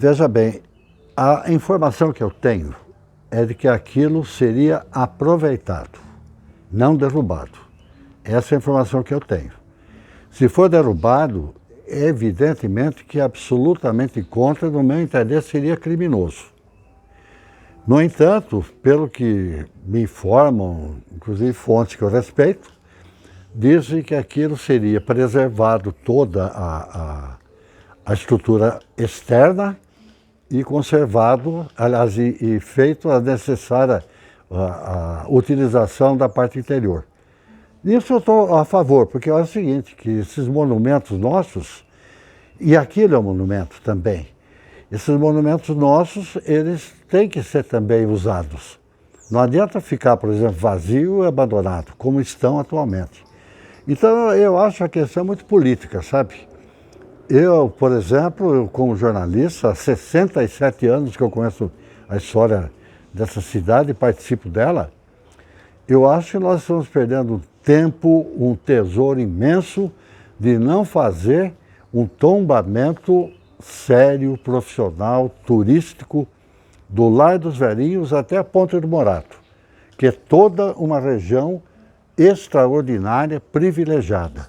Veja bem, a informação que eu tenho é de que aquilo seria aproveitado, não derrubado. Essa é a informação que eu tenho. Se for derrubado, evidentemente que absolutamente contra, no meu entender, seria criminoso. No entanto, pelo que me informam, inclusive fontes que eu respeito, dizem que aquilo seria preservado toda a estrutura externa e conservado, aliás, e feito a necessária a utilização da parte interior. Nisso eu estou a favor, porque é o seguinte, que esses monumentos nossos, e aquilo é um monumento também, esses monumentos nossos, eles têm que ser também usados. Não adianta ficar, por exemplo, vazio e abandonado, como estão atualmente. Então eu acho a questão muito política, sabe? Eu, por exemplo, como jornalista, há 67 anos que eu conheço a história dessa cidade e participo dela, eu acho que nós estamos perdendo tempo, um tesouro imenso de não fazer um tombamento sério, profissional, turístico, do Lar dos Velhinhos até a Ponte do Morato, que é toda uma região extraordinária, privilegiada.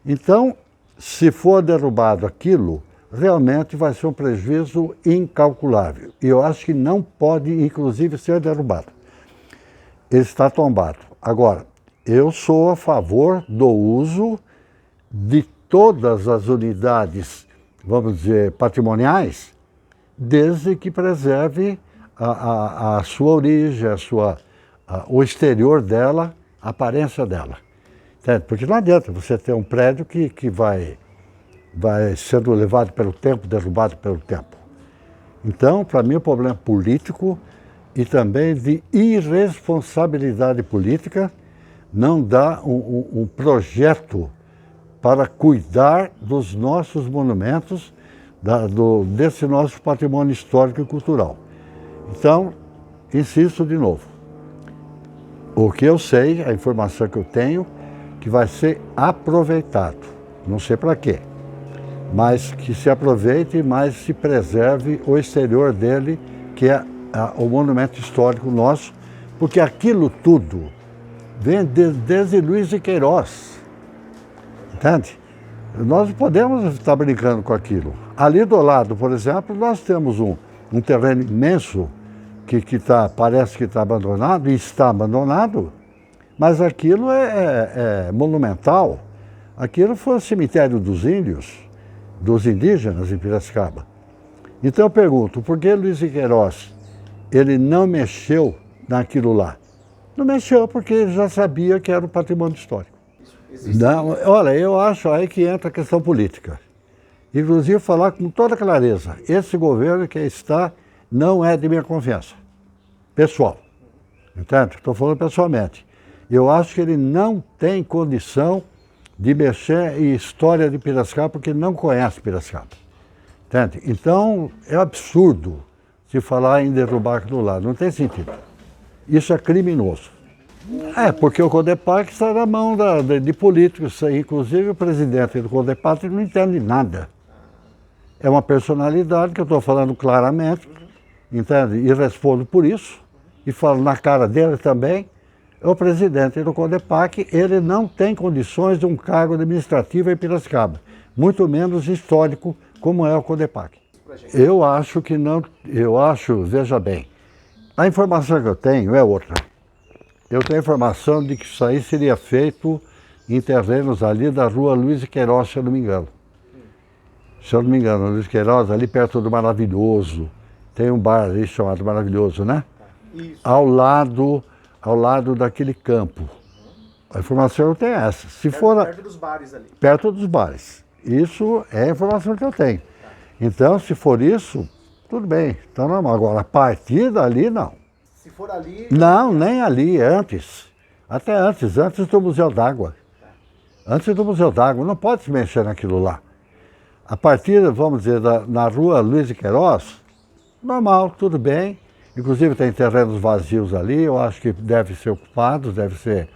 Então, se for derrubado aquilo, realmente vai ser um prejuízo incalculável. E eu acho que não pode, inclusive, ser derrubado. Ele está tombado. Agora, eu sou a favor do uso de todas as unidades, vamos dizer, patrimoniais, desde que preserve a sua origem, o exterior dela, a aparência dela. Porque não adianta você ter um prédio que vai sendo levado pelo tempo, derrubado pelo tempo. Então, para mim, o problema é político e também de irresponsabilidade política, não dá um projeto para cuidar dos nossos monumentos, desse nosso patrimônio histórico e cultural. Então, insisto de novo, o que eu sei, a informação que eu tenho, que vai ser aproveitado, não sei para quê, mas que se aproveite, mas se preserve o exterior dele, que é o monumento histórico nosso, porque aquilo tudo vem desde Luiz de Queiroz, entende? Nós não podemos estar brincando com aquilo. Ali do lado, por exemplo, nós temos um terreno imenso que parece que está abandonado, e está abandonado, mas aquilo é monumental. Aquilo foi o cemitério dos índios, dos indígenas em Piracicaba. Então eu pergunto, por que Luiz de Queiroz, ele não mexeu naquilo lá? Não mexeu porque ele já sabia que era um patrimônio histórico. Não, olha, eu acho aí que entra a questão política. Inclusive falar com toda clareza, esse governo que está não é de minha confiança, pessoal. Entende? Estou falando pessoalmente. Eu acho que ele não tem condição de mexer em história de Piracicaba porque não conhece Piracicaba. Entende? Então, é absurdo se falar em derrubar aquilo lá. Não tem sentido. Isso é criminoso. Porque o Codepac está na mão de políticos. Inclusive, o presidente do Codepac não entende nada. É uma personalidade que eu estou falando claramente, entende? E respondo por isso. E falo na cara dele também. O presidente do Codepac, ele não tem condições de um cargo administrativo em Piracicaba, muito menos histórico, como é o Codepac. Eu acho que não, veja bem, a informação que eu tenho é outra. Eu tenho a informação de que isso aí seria feito em terrenos ali da rua Luiz de Queiroz, se eu não me engano. Se eu não me engano, Luiz de Queiroz, ali perto do Maravilhoso, tem um bar ali chamado Maravilhoso, né? Isso. Ao lado daquele campo. A informação eu tenho essa. Perto dos bares ali. Perto dos bares. Isso é a informação que eu tenho. Então, se for isso, tudo bem. Então, normal. Agora, a partir dali, não. Se for ali... Não, nem ali, antes. Até antes do Museu d'Água. Antes do Museu d'Água. Não pode se mexer naquilo lá. A partir, vamos dizer, na rua Luiz de Queiroz, normal, tudo bem. Inclusive tem terrenos vazios ali, eu acho que devem ser ocupados, deve ser...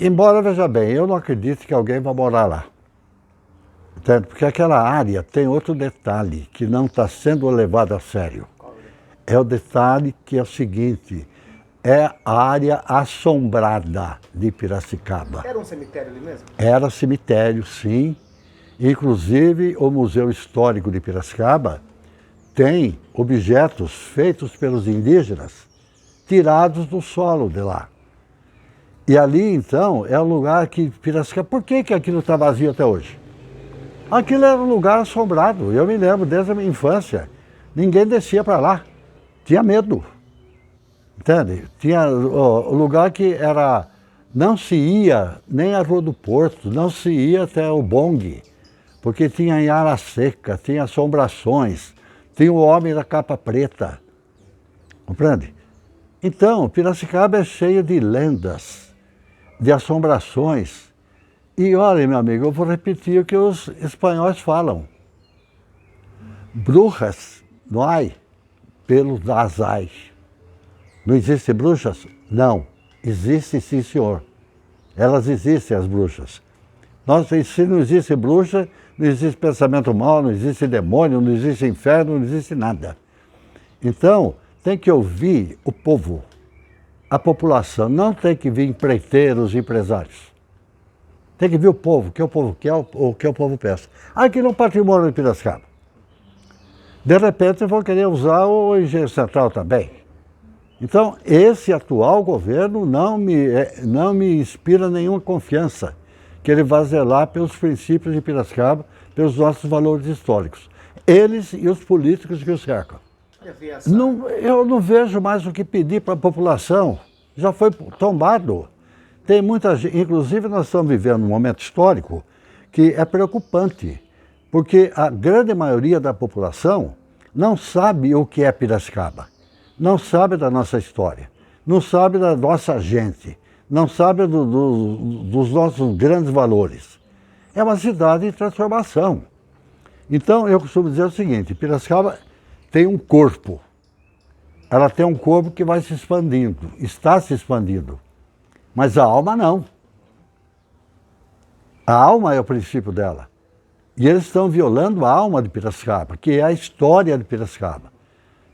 Embora, veja bem, eu não acredito que alguém vá morar lá. Entende? Porque aquela área tem outro detalhe que não está sendo levado a sério. É o detalhe que é o seguinte, é a área assombrada de Piracicaba. Era um cemitério ali mesmo? Era cemitério, sim. Inclusive, o Museu Histórico de Piracicaba tem objetos feitos pelos indígenas, tirados do solo de lá. E ali, então, é o lugar que Piracicaba... Por que aquilo está vazio até hoje? Aquilo era um lugar assombrado. Eu me lembro, desde a minha infância, ninguém descia para lá. Tinha medo. Entende? Tinha o lugar que era... Não se ia nem a Rua do Porto, não se ia até o Bongue, porque tinha em área seca, tinha assombrações, tinha o homem da capa preta. Compreende? Então, Piracicaba é cheio de lendas, de assombrações. E olha, meu amigo, eu vou repetir o que os espanhóis falam. Brujas não há, pelos das hay. Não existem bruxas? Não. Existe, sim, senhor. Elas existem, as bruxas. Se não existe bruxa, não existe pensamento mau, não existe demônio, não existe inferno, não existe nada. Então, tem que ouvir o povo, a população. Não tem que vir empreiteiros, empresários. Tem que ver o povo, o que o povo quer, o que o povo pensa. Aquilo é um patrimônio de Piracicaba. De repente vão querer usar o Engenho Central também. Então, esse atual governo não me inspira nenhuma confiança que ele vai zelar pelos princípios de Piracicaba, pelos nossos valores históricos. Eles e os políticos que os cercam. Eu não vejo mais o que pedir para a população. Já foi tombado. Tem muita gente, inclusive nós estamos vivendo um momento histórico que é preocupante, porque a grande maioria da população não sabe o que é Piracicaba, não sabe da nossa história, não sabe da nossa gente, não sabe dos nossos grandes valores. É uma cidade em transformação. Então eu costumo dizer o seguinte, Piracicaba tem um corpo, ela tem um corpo que vai se expandindo, está se expandindo. Mas a alma não. A alma é o princípio dela. E eles estão violando a alma de Piracicaba, que é a história de Piracicaba.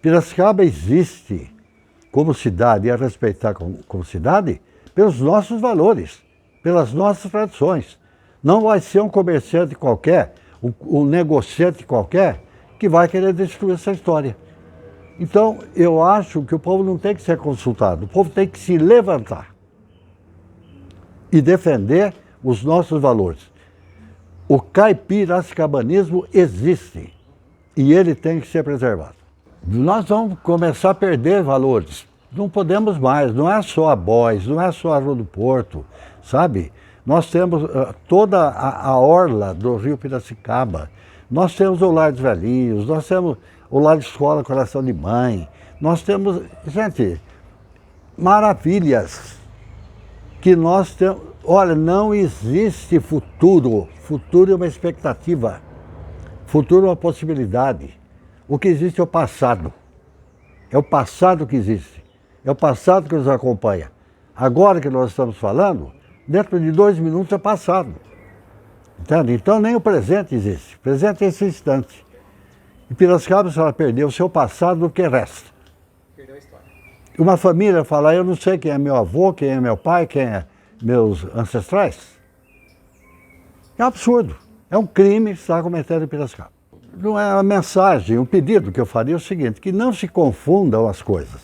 Piracicaba existe como cidade e é respeitada como cidade pelos nossos valores, pelas nossas tradições. Não vai ser um comerciante qualquer, um negociante qualquer, que vai querer destruir essa história. Então, eu acho que o povo não tem que ser consultado, o povo tem que se levantar e defender os nossos valores. O caipiracicabanismo existe e ele tem que ser preservado. Nós vamos começar a perder valores. Não podemos mais, não é só a Bois, não é só a Rua do Porto, sabe? Nós temos toda a orla do Rio Piracicaba, nós temos o Lar dos Velhinhos, nós temos o Lar de Escola Coração de Mãe, nós temos, gente, maravilhas que nós temos. Olha, não existe futuro. Futuro é uma expectativa. Futuro é uma possibilidade. O que existe é o passado. É o passado que existe. É o passado que nos acompanha. Agora que nós estamos falando, dentro de 2 minutos é passado. Entende? Então nem o presente existe. O presente é esse instante. E Piracicaba, se ela perder o seu passado, o que resta? Perdeu a história. Uma família fala, eu não sei quem é meu avô, quem é meu pai, quem é meus ancestrais. É um absurdo. É um crime que está cometendo em Piracicaba. Não é uma mensagem, um pedido que eu faria é o seguinte, que não se confundam as coisas.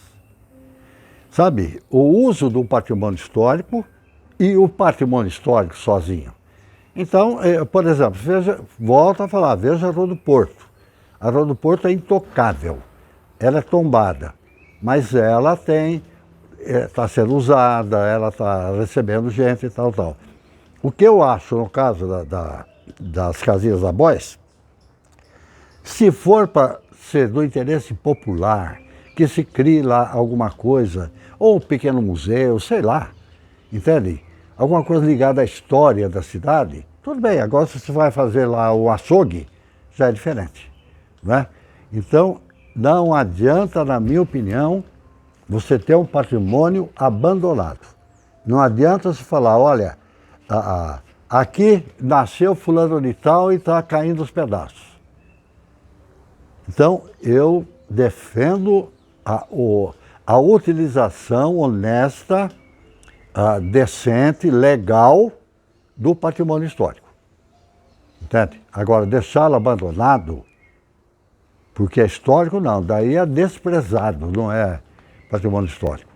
Sabe, o uso do patrimônio histórico e o patrimônio histórico sozinho. Então, por exemplo, volto a falar, veja a Rua do Porto. A Rua do Porto é intocável, ela é tombada, mas ela está sendo usada, ela está recebendo gente e tal, tal. O que eu acho, no caso das casinhas da Bois, se for para ser do interesse popular, que se crie lá alguma coisa, ou um pequeno museu, sei lá, entende? Alguma coisa ligada à história da cidade, tudo bem, agora se você vai fazer lá o açougue, já é diferente, não é? Então, não adianta, na minha opinião, você ter um patrimônio abandonado. Não adianta se falar, olha, aqui nasceu fulano de tal e está caindo os pedaços. Então, eu defendo a utilização honesta, decente, legal do patrimônio histórico. Entende? Agora, deixá-lo abandonado, porque é histórico, não. Daí é desprezado, não é patrimônio histórico.